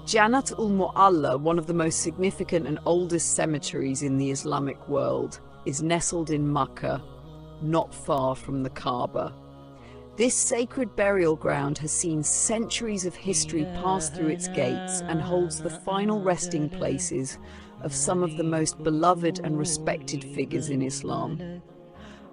Jannat al-Mu'alla, one of the most significant and oldest cemeteries in the Islamic world, is nestled in Makkah, not far from the Kaaba. This sacred burial ground has seen centuries of history pass through its gates and holds the final resting places of some of the most beloved and respected figures in Islam.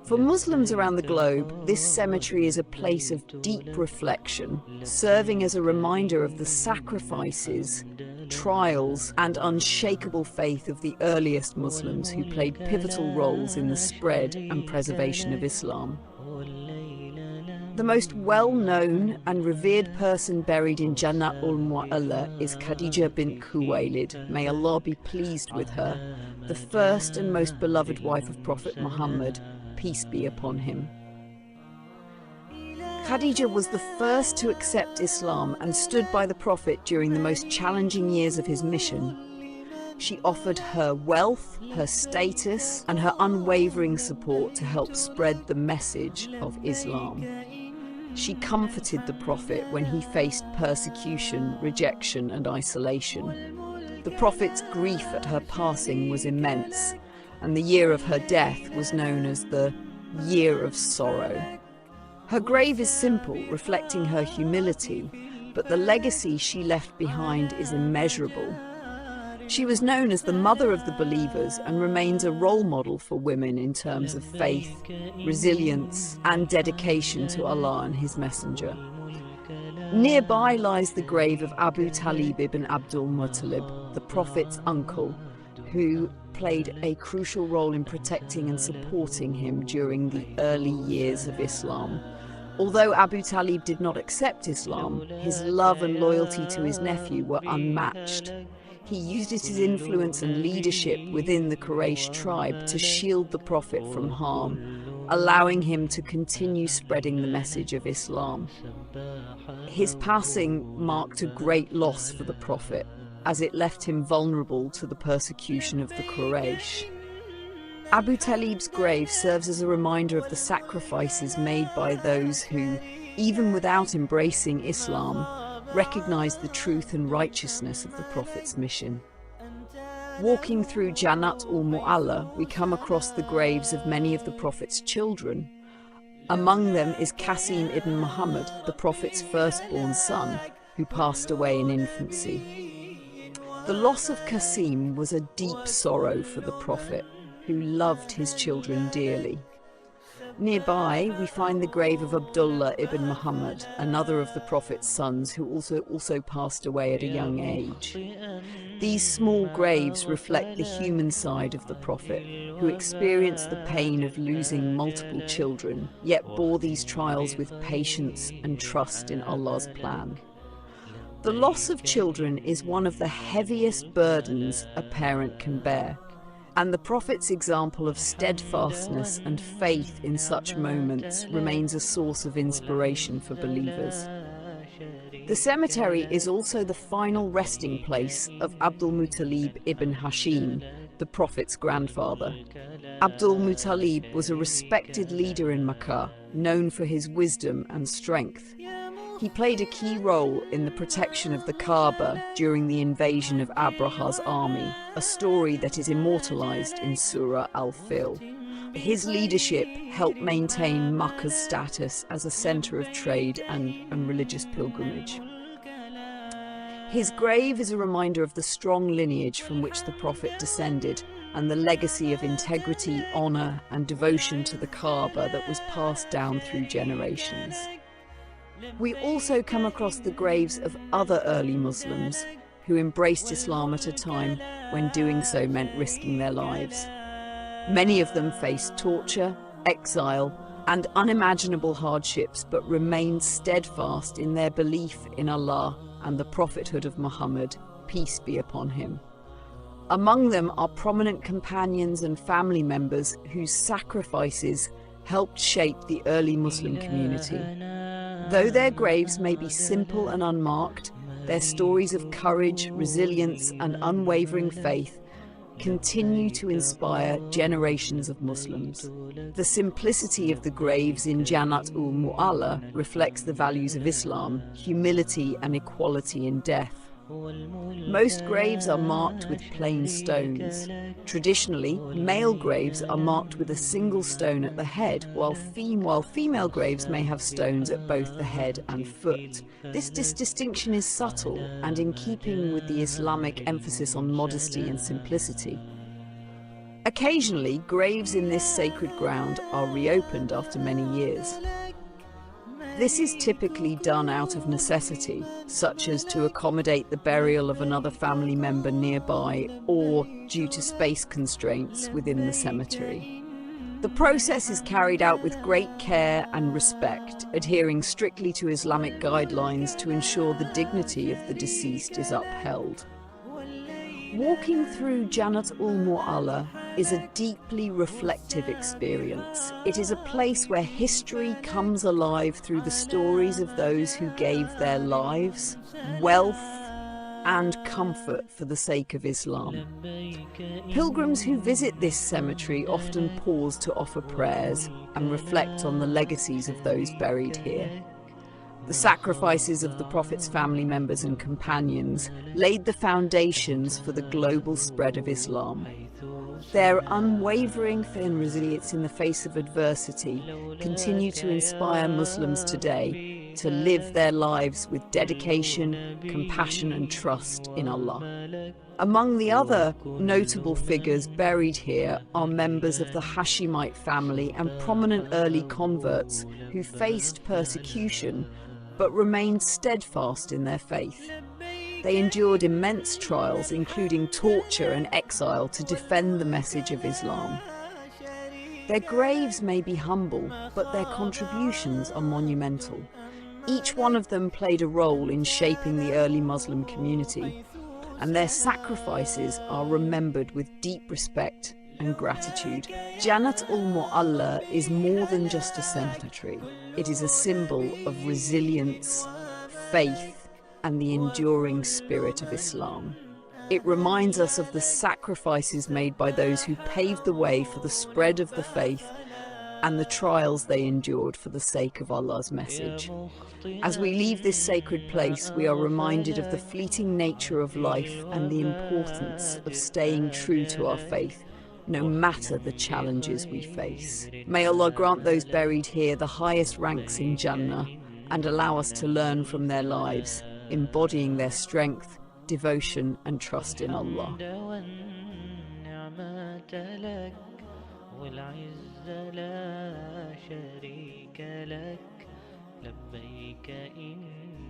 For Muslims around the globe, this cemetery is a place of deep reflection, serving as a reminder of the sacrifices, trials, and unshakable faith of the earliest Muslims who played pivotal roles in the spread and preservation of Islam. The most well-known and revered person buried in Jannat al-Mualla is Khadijah bint Khuwaylid, may Allah be pleased with her, the first and most beloved wife of Prophet Muhammad, peace be upon him. Khadijah was the first to accept Islam and stood by the Prophet during the most challenging years of his mission. She offered her wealth, her status, and her unwavering support to help spread the message of Islam. She comforted the Prophet when he faced persecution, rejection, and isolation. The Prophet's grief at her passing was immense, and the year of her death was known as the Year of Sorrow. Her grave is simple, reflecting her humility, but the legacy she left behind is immeasurable. She was known as the mother of the believers and remains a role model for women in terms of faith, resilience, and dedication to Allah and His Messenger. Nearby lies the grave of Abu Talib ibn Abu Talib, the Prophet's uncle, who played a crucial role in protecting and supporting him during the early years of Islam. Although Abu Talib did not accept Islam, his love and loyalty to his nephew were unmatched. He used his influence and leadership within the Quraysh tribe to shield the Prophet from harm, allowing him to continue spreading the message of Islam. His passing marked a great loss for the Prophet, as it left him vulnerable to the persecution of the Quraysh. Abu Talib's grave serves as a reminder of the sacrifices made by those who, even without embracing Islam, recognized the truth and righteousness of the Prophet's mission. Walking through Jannat al-Mu'alla, we come across the graves of many of the Prophet's children. Among them is Qasim ibn Muhammad, the Prophet's firstborn son, who passed away in infancy. The loss of Qasim was a deep sorrow for the Prophet, who loved his children dearly. Nearby, we find the grave of Abdullah ibn Muhammad, another of the Prophet's sons who also passed away at a young age. These small graves reflect the human side of the Prophet, who experienced the pain of losing multiple children, yet bore these trials with patience and trust in Allah's plan. The loss of children is one of the heaviest burdens a parent can bear, and the Prophet's example of steadfastness and faith in such moments remains a source of inspiration for believers. The cemetery is also the final resting place of Abu Talib ibn Hashim, the Prophet's grandfather. Abu Talib was a respected leader in Makkah, known for his wisdom and strength. He played a key role in the protection of the Kaaba during the invasion of Abraha's army, a story that is immortalized in Surah Al-Fil. His leadership helped maintain Makkah's status as a center of trade and religious pilgrimage. His grave is a reminder of the strong lineage from which the Prophet descended and the legacy of integrity, honor, and devotion to the Kaaba that was passed down through generations. We also come across the graves of other early Muslims who embraced Islam at a time when doing so meant risking their lives. Many of them faced torture, exile, and unimaginable hardships, but remained steadfast in their belief in Allah and the prophethood of Muhammad, peace be upon him. Among them are prominent companions and family members whose sacrifices helped shape the early Muslim community. Though their graves may be simple and unmarked, their stories of courage, resilience, and unwavering faith continue to inspire generations of Muslims. The simplicity of the graves in Jannat al-Mu'alla reflects the values of Islam, humility and equality in death, Most graves are marked with plain stones. Traditionally, male graves are marked with a single stone at the head, while female graves may have stones at both the head and foot. This distinction is subtle and in keeping with the Islamic emphasis on modesty and simplicity. Occasionally, graves in this sacred ground are reopened after many years. This is typically done out of necessity, such as to accommodate the burial of another family member nearby or due to space constraints within the cemetery. The process is carried out with great care and respect, adhering strictly to Islamic guidelines to ensure the dignity of the deceased is upheld. Walking through Jannat al-Mu'alla is a deeply reflective experience. It is a place where history comes alive through the stories of those who gave their lives, wealth, and comfort for the sake of Islam. Pilgrims who visit this cemetery often pause to offer prayers and reflect on the legacies of those buried here. The sacrifices of the Prophet's family members and companions laid the foundations for the global spread of Islam. Their unwavering faith and resilience in the face of adversity continue to inspire Muslims today to live their lives with dedication, compassion and trust in Allah. Among the other notable figures buried here are members of the Hashemite family and prominent early converts who faced persecution but remained steadfast in their faith. They endured immense trials, including torture and exile, to defend the message of Islam. Their graves may be humble, but their contributions are monumental. Each one of them played a role in shaping the early Muslim community, and their sacrifices are remembered with deep respect and gratitude. Jannat al-Mu'alla is more than just a cemetery. It is a symbol of resilience, faith, and the enduring spirit of Islam. It reminds us of the sacrifices made by those who paved the way for the spread of the faith and the trials they endured for the sake of Allah's message. As we leave this sacred place, we are reminded of the fleeting nature of life and the importance of staying true to our faith, no matter the challenges we face. May Allah grant those buried here the highest ranks in Jannah and allow us to learn from their lives, embodying their strength, devotion and trust in Allah. لبيك إن